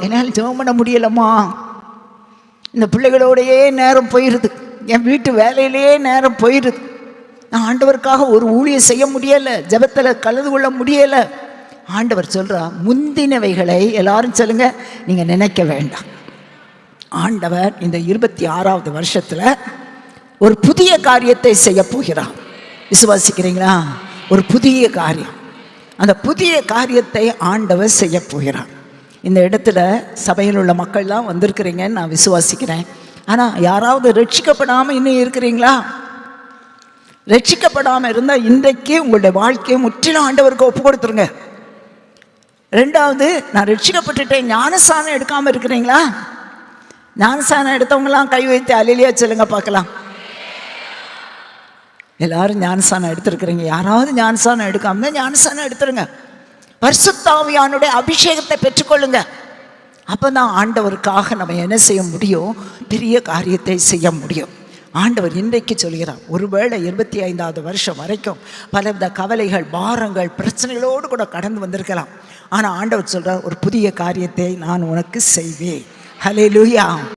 என்னால் ஜெபம் பண்ண முடியலம்மா, இந்த பிள்ளைகளோடையே நேரம் போயிடுது, என் வீட்டு வேலையிலேயே நேரம் போயிடுது, நான் ஆண்டவருக்காக ஒரு ஊழியம் செய்ய முடியலை, ஜெபத்தில் கலந்து கொள்ள முடியலை. ஆண்டவர் சொல்கிறா, முந்தினவைகளை எல்லாரும் சொல்லுங்க, நீங்கள் நினைக்க வேண்டாம். ஆண்டவர் இந்த 26வது வருஷத்தில் ஒரு புதிய காரியத்தை செய்ய போகிறார். விசுவாசிக்கிறீங்களா? ஒரு புதிய காரியம். அந்த புதிய காரியத்தை ஆண்டவர் செய்ய போகிறார். இந்த இடத்துல சபையில் உள்ள மக்கள் தான் வந்திருக்கிறீங்கன்னு நான் விசுவாசிக்கிறேன். ஆனால் யாராவது ரட்சிக்கப்படாமல் இன்னும் இருக்கிறீங்களா? ரட்சிக்கப்படாமல் இருந்தால் இன்றைக்கு உங்களுடைய வாழ்க்கையை முற்றிலும் ஆண்டவருக்கு ஒப்பு கொடுத்துருங்க. ரெண்டாவது, நான் ரட்சிக்கப்பட்டுட்டேன், ஞானஸ்நானம் எடுக்காமல் இருக்கிறீங்களா? ஞானஸ்நானம் எடுத்தவங்களாம் கை வைத்து அல்லேலூயா சொல்லுங்க பார்க்கலாம். எல்லாரும் ஞானஸ்நானம் எடுத்துருக்கிறீங்க. யாராவது ஞானஸ்நானம் எடுக்காம ஞானஸ்நானம் எடுத்துருங்க. பரிசுத்த ஆவியானுடைய அபிஷேகத்தை பெற்றுக்கொள்ளுங்க. அப்போ தான் ஆண்டவருக்காக நம்ம என்ன செய்ய முடியும்? பெரிய காரியத்தை செய்ய முடியும். ஆண்டவர் இன்றைக்கு சொல்கிறார், ஒருவேளை 25வது வருஷம் வரைக்கும் பலவித கவலைகள், பாரங்கள், பிரச்சனைகளோடு கூட கடந்து வந்திருக்கலாம். ஆனால் ஆண்டவர் சொல்கிறார், ஒரு புதிய காரியத்தை நான் உனக்கு செய்வேன். ஹல்லேலூயா.